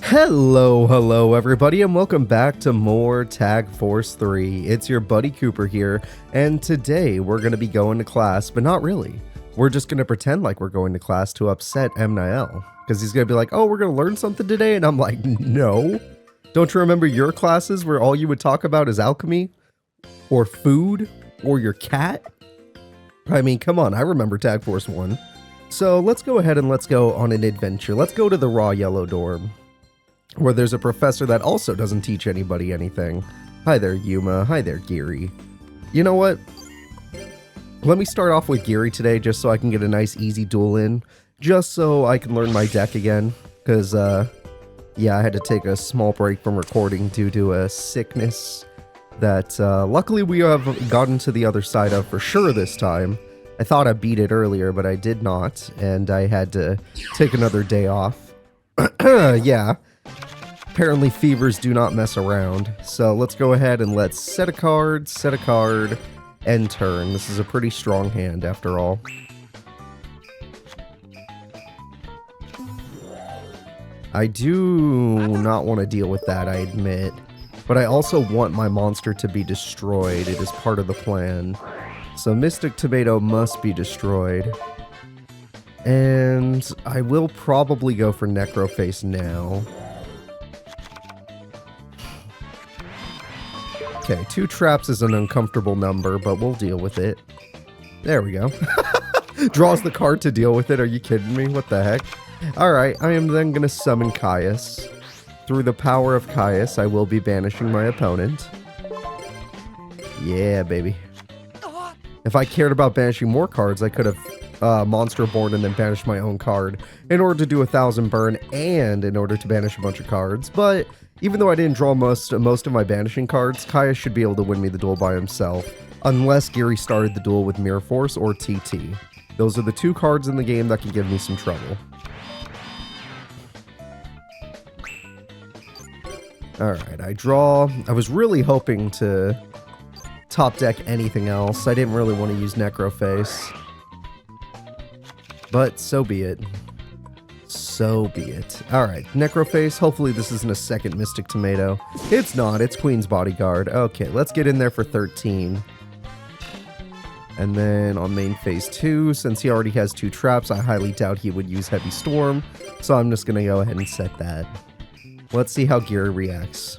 Hello everybody, and welcome back to more Tag Force 3. It's your buddy Cooper here, and today we're going to be going to class, but not really. We're just going to pretend like we're going to class to upset M-Niel, because he's going to be like, oh, we're going to learn something today, and I'm like, no. Don't you remember your classes where all you would talk about is alchemy, or food, or your cat? I mean, come on, I remember Tag Force 1. So let's go ahead and let's go on an adventure. Let's go to the Raw Yellow dorm, where there's a professor that also doesn't teach anybody anything. Hi there, Yuma. Hi there, Giri. You know what? Let me start off with Giri today, just so I can get a nice easy duel in. Just so I can learn my deck again. Because, yeah, I had to take a small break from recording due to a sickness that, luckily we have gotten to the other side of for sure this time. I thought I beat it earlier, but I did not. And I had to take another day off. Yeah. Apparently fevers do not mess around, so let's go ahead and let's set a card, and turn. This is a pretty strong hand after all. I do not want to deal with that, I admit, but I also want my monster to be destroyed. It is part of the plan. So Mystic Tomato must be destroyed. And I will probably go for Necroface now. Okay, 2 traps is an uncomfortable number, but we'll deal with it. There we go. Draws the card to deal with it. Are you kidding me? What the heck? Alright, I am then going to summon Caius. Through the power of Caius, I will be banishing my opponent. Yeah, baby. If I cared about banishing more cards, I could have Monster Born and then banished my own card in order to do 1,000 burn and in order to banish a bunch of cards, but even though I didn't draw most of my banishing cards, Caius should be able to win me the duel by himself, unless Giri started the duel with Mirror Force or TT. Those are the 2 cards in the game that can give me some trouble. Alright, I draw. I was really hoping to top deck anything else. I didn't really want to use Necroface. But so be it. So be it. Alright, Necroface. Hopefully this isn't a second Mystic Tomato. It's not. It's Queen's Bodyguard. Okay, let's get in there for 13. And then on main phase 2, since he already has 2 traps, I highly doubt he would use Heavy Storm. So I'm just going to go ahead and set that. Let's see how Giri reacts.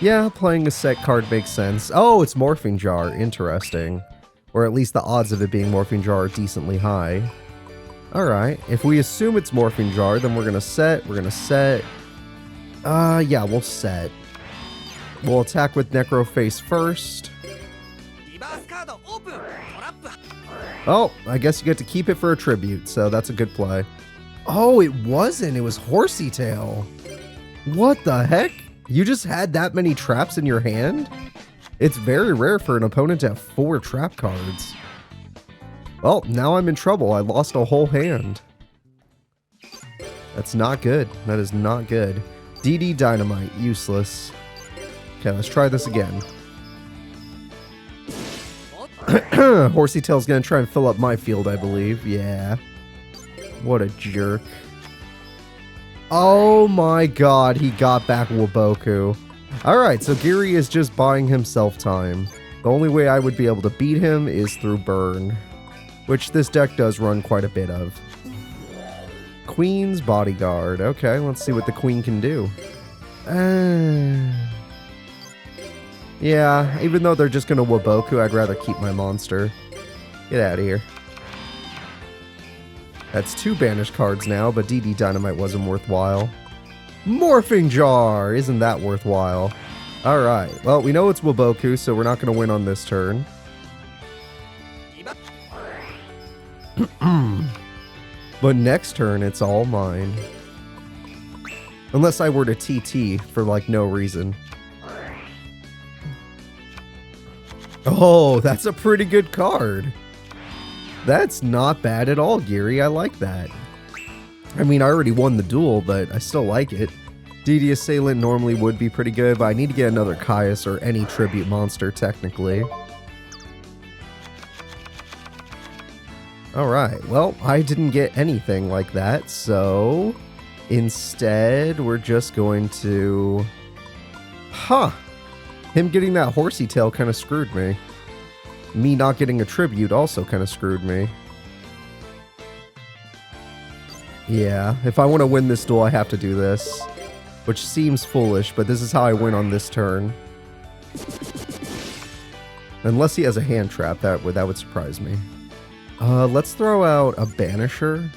Yeah, playing a set card makes sense. Oh, it's Morphing Jar. Interesting. Or at least the odds of it being Morphing Jar are decently high. Alright, if we assume it's Morphing Jar, then we're gonna set. Yeah, we'll set. We'll attack with Necroface first. Oh, I guess you get to keep it for a tribute, so that's a good play. Oh, it wasn't. It was Horsey Tail. What the heck? You just had that many traps in your hand? It's very rare for an opponent to have 4 trap cards. Well, now I'm in trouble. I lost a whole hand. That's not good. That is not good. DD Dynamite. Useless. Okay, let's try this again. Horsey Tail's gonna try and fill up my field, I believe. Yeah. What a jerk. Oh my god, he got back Waboku. Alright, so Giri is just buying himself time. The only way I would be able to beat him is through burn, which this deck does run quite a bit of. Queen's Bodyguard. Okay, let's see what the Queen can do. Yeah, even though they're just going to Waboku, I'd rather keep my monster. Get out of here. That's 2 banished cards now, but DD Dynamite wasn't worthwhile. Morphing Jar! Isn't that worthwhile? Alright, well, we know it's Waboku, so we're not going to win on this turn. But next turn, it's all mine. Unless I were to TT for, like, no reason. Oh, that's a pretty good card. That's not bad at all, Giri. I like that. I mean, I already won the duel, but I still like it. DD Assailant normally would be pretty good, but I need to get another Caius or any tribute monster, technically. Alright, well, I didn't get anything like that, so Instead, we're just going to... Huh. Him getting that horsey tail kind of screwed me. Me not getting a tribute also kind of screwed me. Yeah, if I want to win this duel, I have to do this. Which seems foolish, but this is how I win on this turn. Unless he has a hand trap, that would surprise me. Let's throw out a Banisher.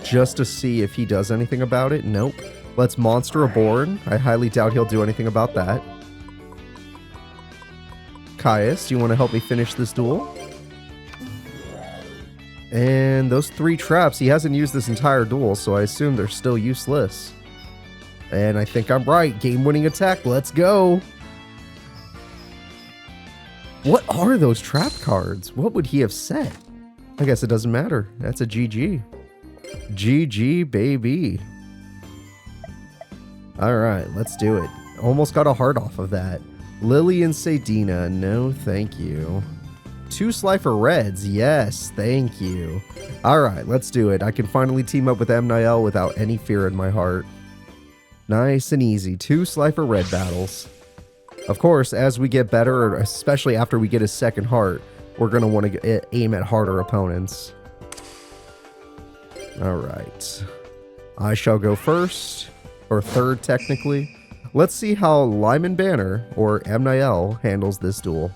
Just to see if he does anything about it. Nope. Let's Monster Reborn. I highly doubt he'll do anything about that. Caius, do you want to help me finish this duel? And those 3 traps, he hasn't used this entire duel, so I assume they're still useless. And I think I'm right. Game-winning attack. Let's go. What are those trap cards? What would he have said? I guess it doesn't matter. That's a GG. GG, baby. Alright, let's do it. Almost got a heart off of that. Lily and Sadina, no thank you. 2 Slifer Reds, yes, thank you. Alright, let's do it. I can finally team up with Emniel without any fear in my heart. Nice and easy. 2 Slifer Red battles. Of course, as we get better, especially after we get his second heart, we're going to want to aim at harder opponents. Alright. I shall go first, or third technically. Let's see how Lyman Banner, or Emniel, handles this duel.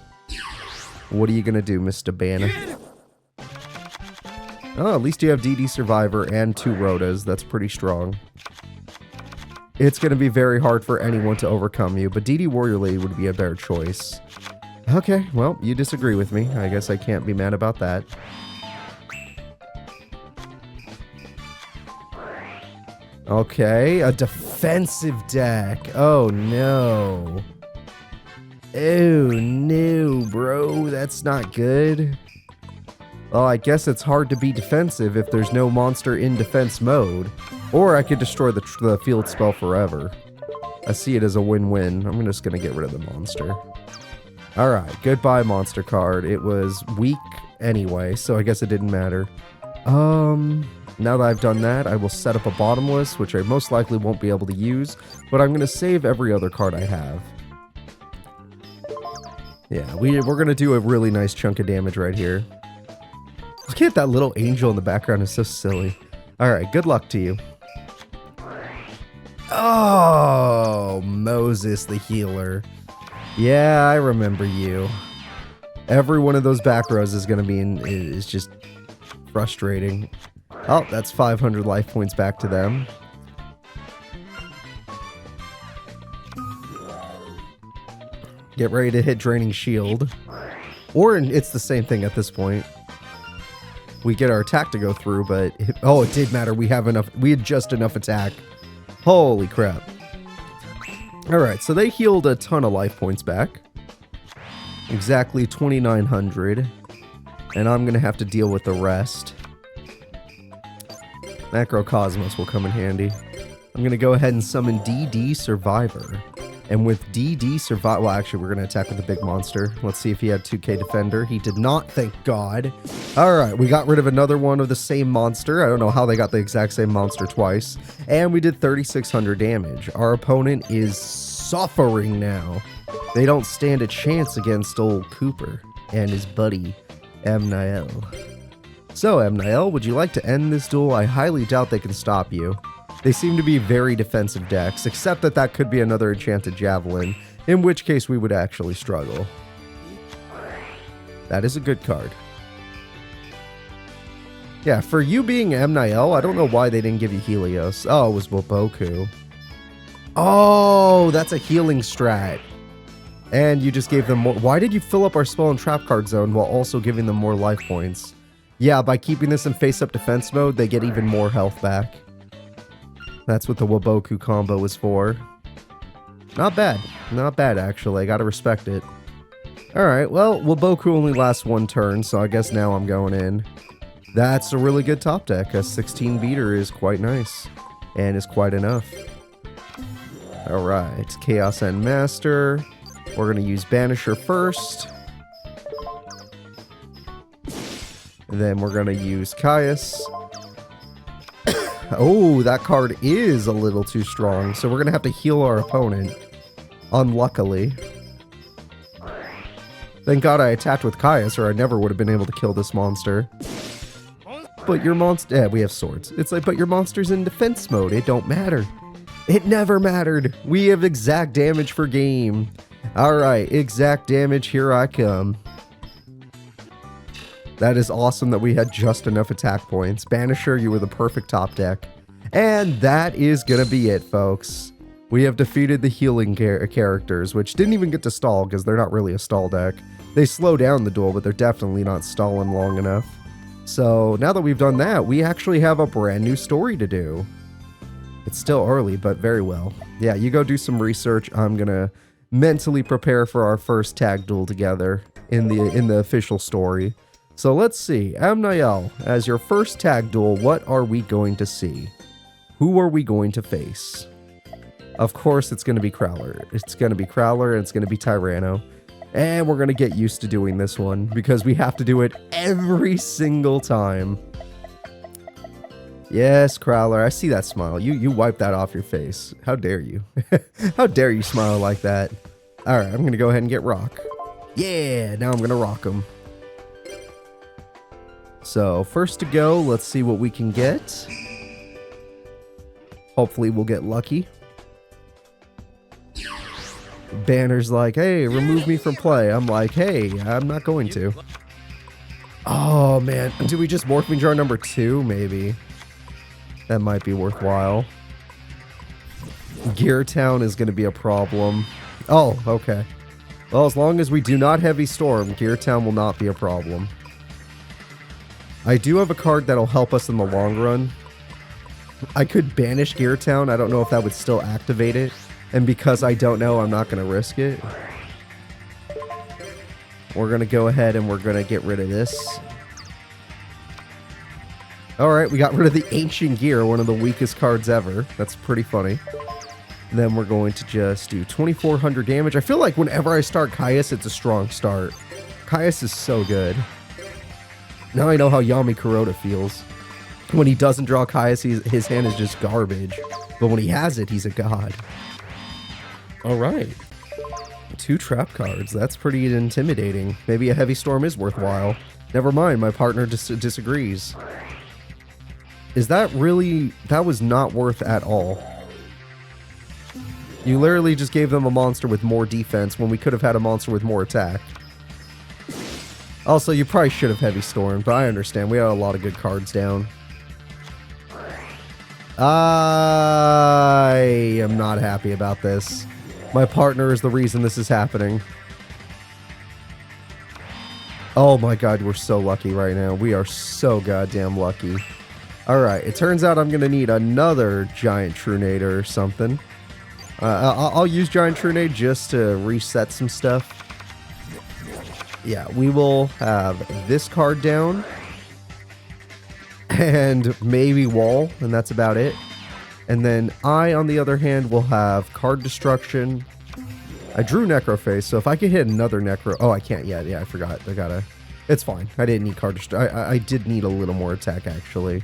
What are you going to do, Mr. Banner? Oh, at least you have DD Survivor and 2 Rhodas. That's pretty strong. It's going to be very hard for anyone to overcome you, but DD Warrior Lady would be a better choice. Okay, well, you disagree with me. I guess I can't be mad about that. Okay, a defensive deck. Oh, no. Oh, no, bro. That's not good. Well, I guess it's hard to be defensive if there's no monster in defense mode. Or I could destroy the field spell forever. I see it as a win-win. I'm just going to get rid of the monster. Alright, goodbye monster card. It was weak anyway, so I guess it didn't matter. Now that I've done that, I will set up a bottomless, which I most likely won't be able to use, but I'm going to save every other card I have. Yeah, we're going to do a really nice chunk of damage right here. Look at that little angel in the background, it's so silly. Alright, good luck to you. Oh, Moses the healer. Yeah, I remember you. Every one of those back rows is going to be is just frustrating. Oh, that's 500 life points back to them. Get ready to hit Draining Shield. Or it's the same thing at this point. We get our attack to go through, but... oh, it did matter. We had just enough attack. Holy crap. Alright, so they healed a ton of life points back. Exactly 2,900. And I'm going to have to deal with the rest. Macrocosmos will come in handy. I'm going to go ahead and summon DD Survivor. And with DD Survivor... well, actually, we're going to attack with the big monster. Let's see if he had 2k Defender. He did not, thank God. Alright, we got rid of another one of the same monster. I don't know how they got the exact same monster twice. And we did 3,600 damage. Our opponent is suffering now. They don't stand a chance against old Cooper and his buddy, Emniel. So, Emniel, would you like to end this duel? I highly doubt they can stop you. They seem to be very defensive decks, except that could be another Enchanted Javelin, in which case we would actually struggle. That is a good card. Yeah, for you being Emniel, I don't know why they didn't give you Helios. Oh, it was Woboku. Oh, that's a healing strat. And you just gave them more... why did you fill up our spell and trap card zone while also giving them more life points? Yeah, by keeping this in face-up defense mode, they get even more health back. That's what the Woboku combo is for. Not bad. Not bad, actually. I gotta respect it. Alright, well, Woboku only lasts 1 turn, so I guess now I'm going in. That's a really good top deck. A 16 beater is quite nice. And is quite enough. Alright, Chaos End Master. We're gonna use Banisher first. And then we're gonna use Caius. Oh, that card is a little too strong, so we're going to have to heal our opponent. Unluckily. Thank God I attacked with Caius, or I never would have been able to kill this monster. But your monster... Yeah, we have swords. It's like, but your monster's in defense mode. It don't matter. It never mattered. We have exact damage for game. Alright, exact damage, here I come. That is awesome that we had just enough attack points. Banisher, you were the perfect top deck. And that is gonna be it, folks. We have defeated the healing characters, which didn't even get to stall because they're not really a stall deck. They slow down the duel, but they're definitely not stalling long enough. So now that we've done that, we actually have a brand new story to do. It's still early, but very well. Yeah, you go do some research. I'm gonna mentally prepare for our first tag duel together in the official story. So let's see. Amnael, as your first tag duel, what are we going to see? Who are we going to face? Of course, it's going to be Crowler. It's going to be Crowler, and it's going to be Tyrano. And we're going to get used to doing this one, because we have to do it every single time. Yes, Crowler, I see that smile. You wipe that off your face. How dare you? How dare you smile like that? Alright, I'm going to go ahead and get Rock. Yeah, now I'm going to rock him. So, first to go, let's see what we can get. Hopefully we'll get lucky. Banner's like, hey, remove me from play. I'm like, hey, I'm not going to. Oh, man. Do we just morph me jar number 2? Maybe. That might be worthwhile. Gear Town is going to be a problem. Oh, okay. Well, as long as we do not Heavy Storm, Gear Town will not be a problem. I do have a card that'll help us in the long run. I could banish Gear Town. I don't know if that would still activate it. And because I don't know, I'm not going to risk it. We're going to go ahead and we're going to get rid of this. Alright, we got rid of the Ancient Gear, one of the weakest cards ever. That's pretty funny. And then we're going to just do 2,400 damage. I feel like whenever I start Caius, it's a strong start. Caius is so good. Now I know how Yami Kuroda feels. When he doesn't draw Caius, his hand is just garbage. But when he has it, he's a god. Alright. 2 trap cards. That's pretty intimidating. Maybe a Heavy Storm is worthwhile. Never mind, my partner disagrees. Is that really... That was not worth at all. You literally just gave them a monster with more defense when we could have had a monster with more attack. Also, you probably should have Heavy Storm, but I understand. We had a lot of good cards down. I am not happy about this. My partner is the reason this is happening. Oh my god, we're so lucky right now. We are so goddamn lucky. Alright, it turns out I'm going to need another Giant Trunade or something. I'll use Giant Trunade just to reset some stuff. Yeah, we will have this card down. And maybe Wall, and that's about it. And then I, on the other hand, will have Card Destruction. I drew Necroface, so if I could hit another Necro... Oh, I can't yet. Yeah, I forgot. I gotta... It's fine. I didn't need Card Destruction. I did need a little more attack, actually.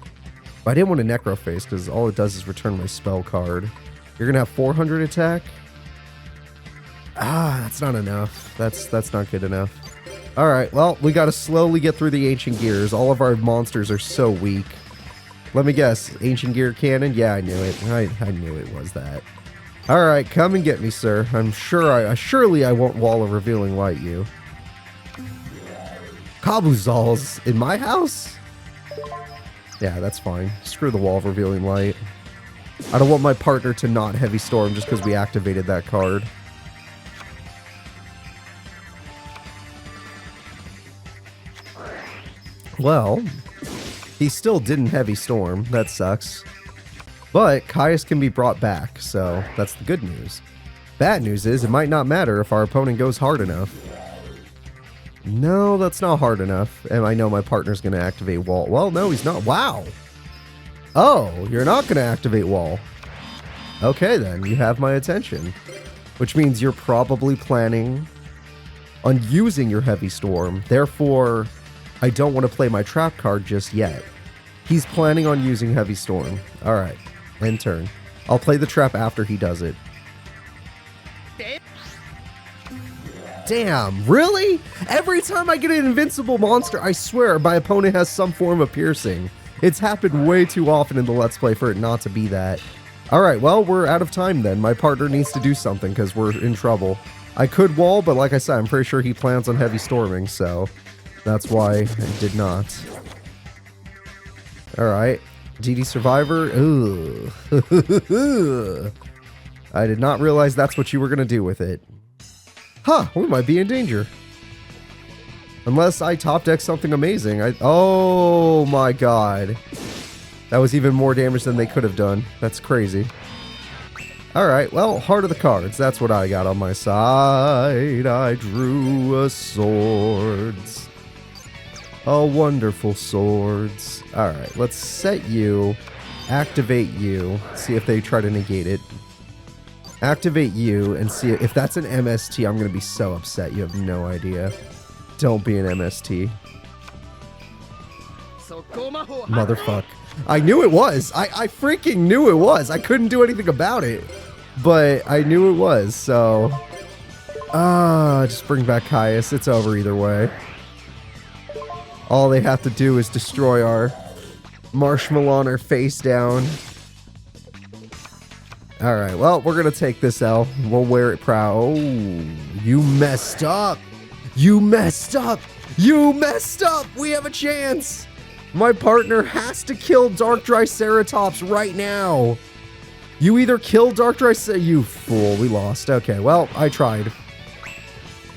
But I didn't want a Necroface, because all it does is return my spell card. You're gonna have 400 attack? Ah, that's not enough. That's not good enough. Alright, well, we gotta slowly get through the Ancient Gears. All of our monsters are so weak. Let me guess. Ancient Gear Cannon? Yeah, I knew it. I knew it was that. Alright, come and get me, sir. I'm sure surely I won't Wall of Revealing Light you. Kabuzal's in my house? Yeah, that's fine. Screw the Wall of Revealing Light. I don't want my partner to not Heavy Storm just because we activated that card. Well, he still didn't Heavy Storm. That sucks. But Caius can be brought back, so that's the good news. Bad news is it might not matter if our opponent goes hard enough. No, that's not hard enough. And I know my partner's going to activate Wall. Well, no, he's not. Wow. Oh, you're not going to activate Wall. Okay, then. You have my attention. Which means you're probably planning on using your Heavy Storm. Therefore... I don't want to play my trap card just yet. He's planning on using Heavy Storm. All right, end turn. I'll play the trap after he does it. Damn, really? Every time I get an invincible monster, I swear my opponent has some form of piercing. It's happened way too often in the Let's Play for it not to be that. Alright, well, we're out of time then. My partner needs to do something because we're in trouble. I could wall, but like I said, I'm pretty sure he plans on heavy storming, so that's why I did not. Alright, GD Survivor. Ugh. I did not realize that's what you were going to do with it. Huh, we might be in danger. Unless I top deck something amazing. Oh my god. That was even more damage than they could have done. That's crazy. Alright, well, heart of the cards. That's what I got on my side. I drew a swords. A wonderful swords. Alright, let's set you. Activate you. See if they try to negate it. Activate you and see if that's an MST. I'm going to be so upset. You have no idea. Don't be an MST. Motherfuck. I knew it was. I freaking knew it was. I couldn't do anything about it. But I knew it was, so... just bring back Caius. It's over either way. All they have to do is destroy our marshmallow on our face down. Alright, well, we're gonna take this L. We'll wear it proud. Oh, you messed up. You messed up. You messed up. We have a chance. My partner has to kill Dark Triceratops right now. You either kill Dark Triceratops... You fool, we lost. Okay, well, I tried.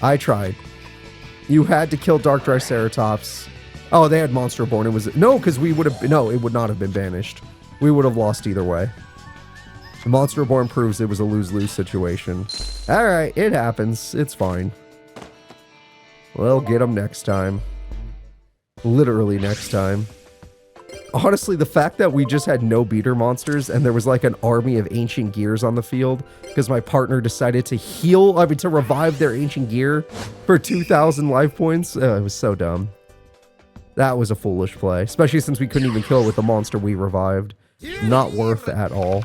I tried. You had to kill Dark Triceratops. Oh, they had Monster Born. It was... No, because we would have... No, it would not have been banished. We would have lost either way. Monster Born proves it was a lose-lose situation. Alright, it happens. It's fine. We'll get them next time. Literally next time. Honestly, the fact that we just had no beater monsters and there was like an army of ancient gears on the field because my partner decided to heal, to revive their ancient gear for 2,000 life points. It was so dumb. That was a foolish play, especially since we couldn't even kill it with the monster we revived. Not worth at all.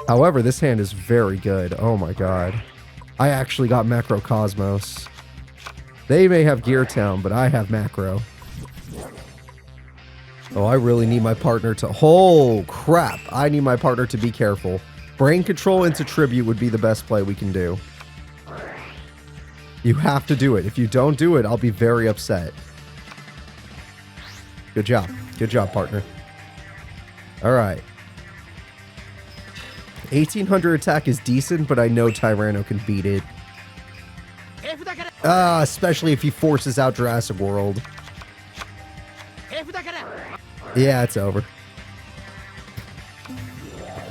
However, this hand is very good. Oh my god. I actually got Macro Cosmos. They may have Gear Town, but I have Macro. Oh, I really need my partner to... Oh, crap. I need my partner to be careful. Brain Control into Tribute would be the best play we can do. You have to do it. If you don't do it, I'll be very upset. Good job. Good job, partner. All right. 1800 attack is decent, but I know Tyrano can beat it. Especially if he forces out Jurassic World. Yeah, it's over.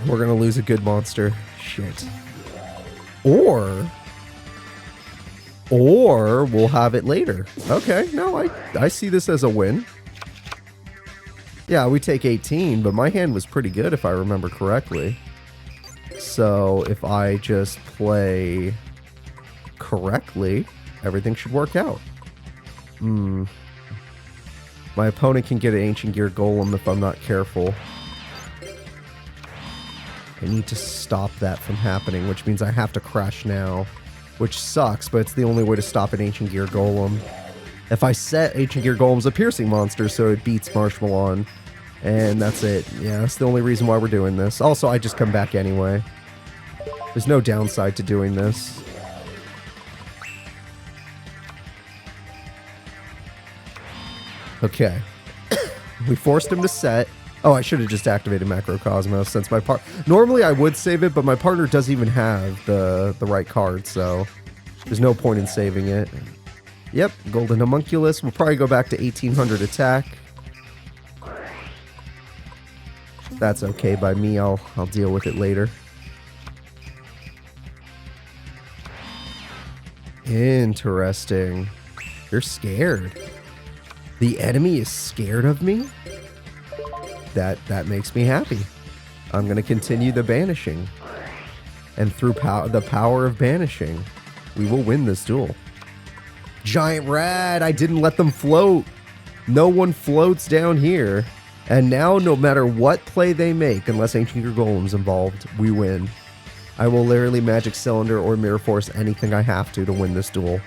We're gonna lose a good monster. Shit. Or we'll have it later. Okay, no, I see this as a win. Yeah, we take 18, but my hand was pretty good if I remember correctly. So if I just play correctly, everything should work out. My opponent can get an Ancient Gear Golem if I'm not careful. I need to stop that from happening, which means I have to crash now. Which sucks, but it's the only way to stop an Ancient Gear Golem. If I set Ancient Gear Golem's a piercing monster, so it beats Marshmallow. And that's it. Yeah, that's the only reason why we're doing this. Also, I just come back anyway. There's no downside to doing this. Okay. We forced him to set. Oh, I should have just activated Macrocosmos since my normally I would save it, but my partner doesn't even have the right card, so there's no point in saving it. Yep, Golden Homunculus. We'll probably go back to 1800 attack. That's okay by me. I'll deal with it later. Interesting. You're scared. The enemy is scared of me? That makes me happy. I'm going to continue the banishing. And through the power of banishing, we will win this duel. Giant Rad! I didn't let them float! No one floats down here. And now, no matter what play they make, unless Ancient Gear Golem's involved, we win. I will literally Magic Cylinder or Mirror Force anything I have to win this duel.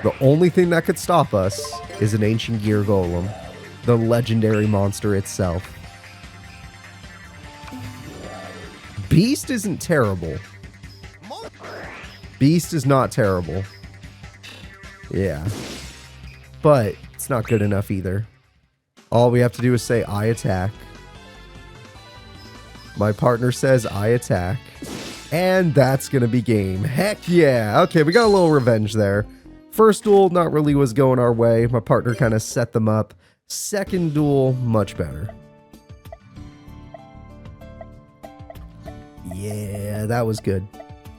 The only thing that could stop us is an Ancient Gear Golem, the legendary monster itself. Beast isn't terrible. Beast is not terrible. Yeah. But it's not good enough either. All we have to do is say, I attack. My partner says, I attack. And that's going to be game. Heck yeah. Okay, we got a little revenge there. First duel, not really was going our way. My partner kind of set them up. Second duel, much better. Yeah, that was good.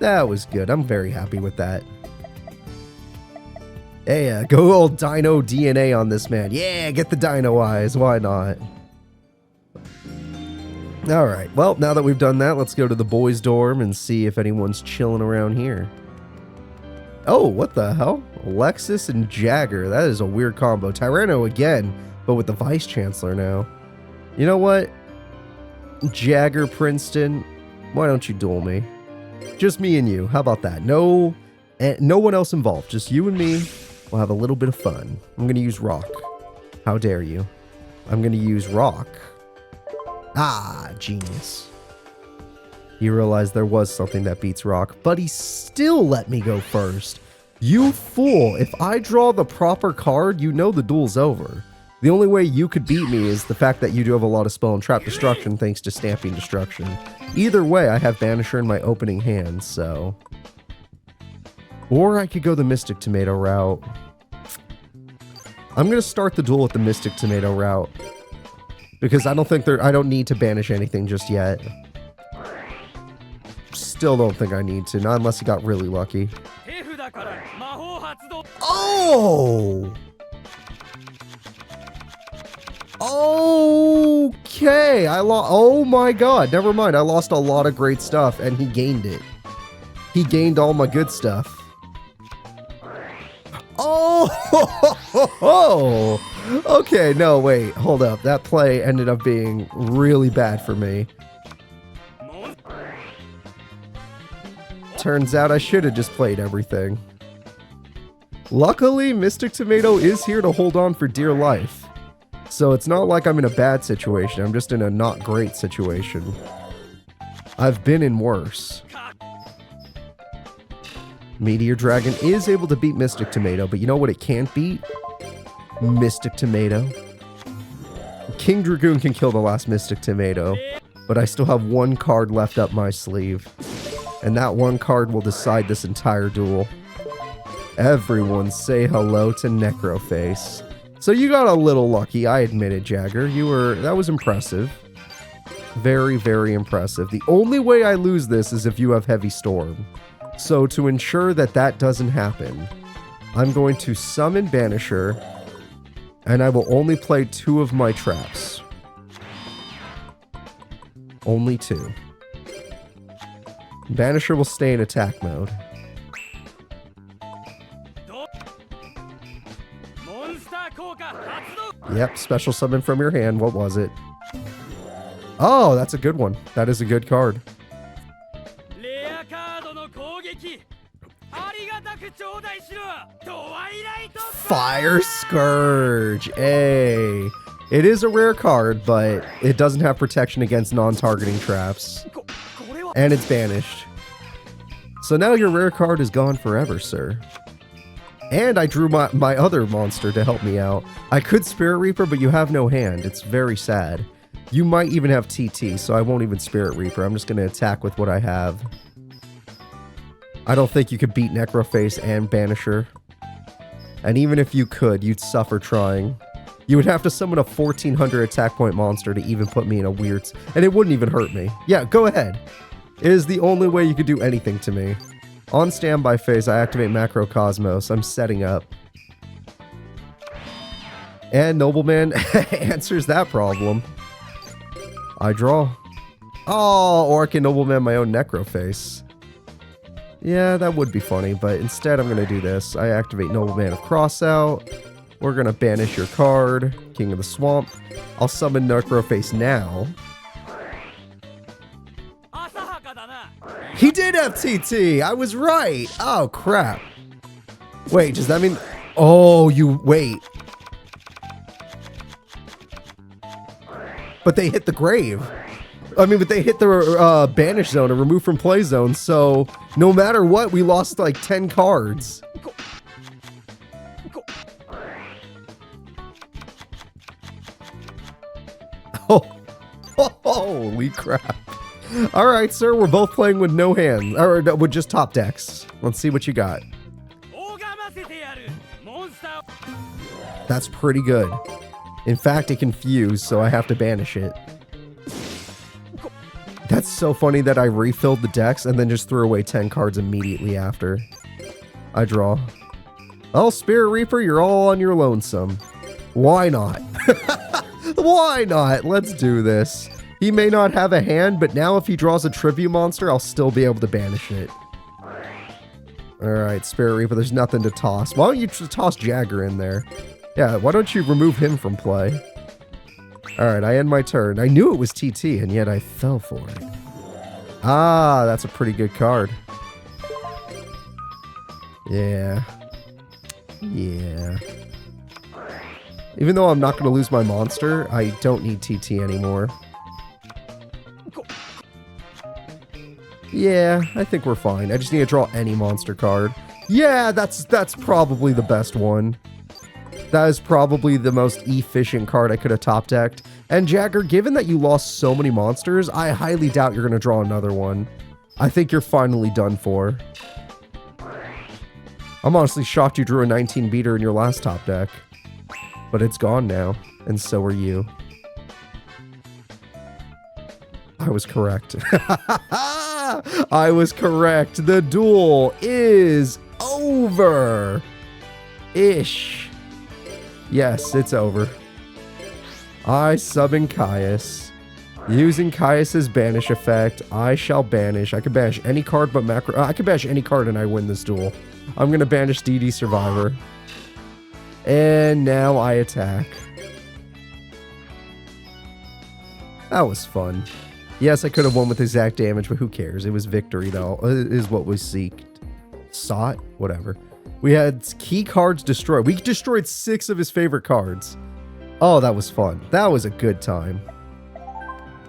That was good. I'm very happy with that. Hey, go old Dino DNA on this man. Yeah, get the Dino eyes. Why not? Alright, well, now that we've done that, let's go to the boys' dorm and see if anyone's chilling around here. Oh, what the hell? Alexis and Jagger. That is a weird combo. Tyrano again, but with the Vice Chancellor now. You know what? Jagger, Princeton, why don't you duel me? Just me and you. How about that? No one else involved. Just you and me. We'll have a little bit of fun. I'm going to use Rock. How dare you? I'm going to use Rock. Ah, genius. He realized there was something that beats Rock, but he still let me go first. You fool. If I draw the proper card, you know the duel's over. The only way you could beat me is the fact that you do have a lot of Spell and Trap Destruction thanks to Stamping Destruction. Either way, I have Banisher in my opening hand, so... Or I could go the Mystic Tomato route. I'm going to start the duel with the Mystic Tomato route. Because I don't need to banish anything just yet. Still don't think I need to, not unless he got really lucky. Oh! Okay, oh my god, never mind. I lost a lot of great stuff and he gained it. He gained all my good stuff. Oh! Okay, no, wait, hold up. That play ended up being really bad for me. Turns out I should have just played everything. Luckily, Mystic Tomato is here to hold on for dear life. So it's not like I'm in a bad situation, I'm just in a not great situation. I've been in worse. Meteor Dragon is able to beat Mystic Tomato, but you know what it can't beat? Mystic Tomato. King Dragoon can kill the last Mystic Tomato, but I still have one card left up my sleeve. And that one card will decide this entire duel. Everyone say hello to Necroface. So you got a little lucky, I admit it, Jagger. That was impressive. Very, very impressive. The only way I lose this is if you have Heavy Storm. So to ensure that that doesn't happen, I'm going to summon Banisher, and I will only play 2 of my traps. Only 2. Banisher will stay in attack mode. Yep, special summon from your hand. What was it? Oh, that's a good one. That is a good card. Fire Scourge. Hey. It is a rare card, but it doesn't have protection against non-targeting traps. And it's banished. So now your rare card is gone forever, sir. And I drew my other monster to help me out. I could Spirit Reaper, but you have no hand. It's very sad. You might even have TT, so I won't even Spirit Reaper. I'm just going to attack with what I have. I don't think you could beat Necroface and Banisher. And even if you could, you'd suffer trying. You would have to summon a 1400 attack point monster to even put me in a weird... And it wouldn't even hurt me. Yeah, go ahead. It is the only way you could do anything to me. On standby phase, I activate Macrocosmos. I'm setting up. And Nobleman answers that problem. I draw. Oh, or I can Nobleman my own Necroface. Yeah, that would be funny, but instead I'm going to do this. I activate Nobleman of Crossout. We're going to banish your card, King of the Swamp. I'll summon Necroface now. He did have TT. I was right. Oh, crap. Wait, does that mean... Oh, you... Wait. But they hit the grave. I mean, but they hit the banish zone or remove from play zone. So no matter what, we lost like 10 cards. Oh, holy crap. All right, sir, we're both playing with no hands, or with just top decks. Let's see what you got. That's pretty good. In fact, it confused, so I have to banish it. That's so funny that I refilled the decks and then just threw away 10 cards immediately after. I draw. Oh, Spirit Reaper, you're all on your lonesome. Why not? Why not? Let's do this. He may not have a hand, but now if he draws a tribute monster, I'll still be able to banish it. Alright, Spirit Reaper, there's nothing to toss. Why don't you just toss Jagger in there? Yeah, why don't you remove him from play? Alright, I end my turn. I knew it was TT, and yet I fell for it. Ah, that's a pretty good card. Yeah. Yeah. Even though I'm not going to lose my monster, I don't need TT anymore. Yeah, I think we're fine. I just need to draw any monster card. Yeah, that's probably the best one. That is probably the most efficient card I could have top decked. And Jagger, given that you lost so many monsters, I highly doubt you're going to draw another one. I think you're finally done for. I'm honestly shocked you drew a 19 beater in your last top deck. But it's gone now, and so are you. I was correct. I was correct. The duel is over. Ish. Yes, it's over. I summon Caius. Using Caius's banish effect, I shall banish. I can banish any card but macro. I can banish any card and I win this duel. I'm going to banish DD Survivor. And now I attack. That was fun. Yes, I could have won with exact damage, but who cares? It was victory, though, is what we sought. Whatever. We had key cards destroyed. We destroyed 6 of his favorite cards. Oh, that was fun. That was a good time.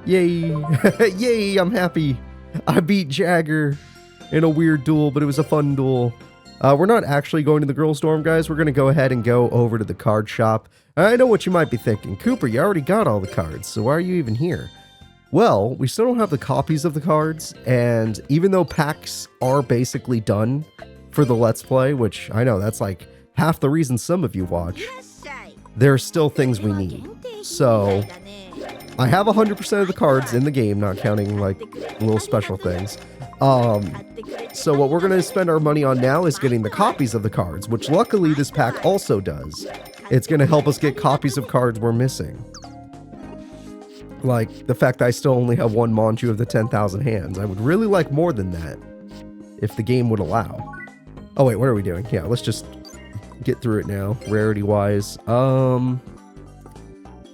Yay. Yay, I'm happy. I beat Jagger in a weird duel, but it was a fun duel. We're not actually going to the girls' dorm, guys. We're going to go ahead and go over to the card shop. I know what you might be thinking. Cooper, you already got all the cards, so why are you even here? Well, we still don't have the copies of the cards, and even though packs are basically done for the Let's Play, which I know that's like half the reason some of you watch, there are still things we need. So, I have 100% of the cards in the game, not counting like little special things. So what we're going to spend our money on now is getting the copies of the cards, which luckily this pack also does. It's going to help us get copies of cards we're missing. Like the fact that I still only have one Manju of the 10,000 hands. I would really like more than that if the game would allow. Oh wait, what are we doing? Yeah, let's just get through it now, rarity-wise.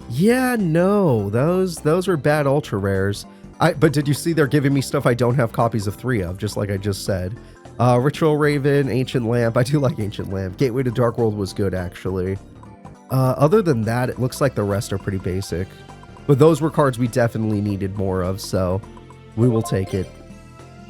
Yeah, no, those are bad ultra rares. But did you see they're giving me stuff I don't have copies of 3 of, just like I just said. Ritual Raven, Ancient Lamp. I do like Ancient Lamp. Gateway to Dark World was good, actually. Other than that, it looks like the rest are pretty basic. But those were cards we definitely needed more of, so we will take it.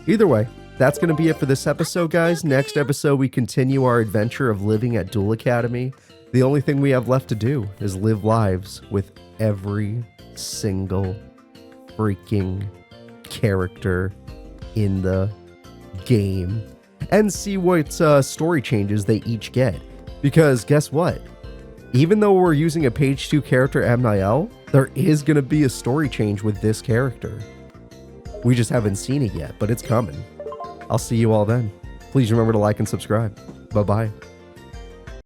Either way, that's going to be it for this episode, guys. Next episode, we continue our adventure of living at Duel Academy. The only thing we have left to do is live lives with every single freaking character in the game and see what story changes they each get. Because guess what? Even though we're using a page 2 character, Amniel, there is going to be a story change with this character. We just haven't seen it yet, but it's coming. I'll see you all then. Please remember to like and subscribe. Bye-bye.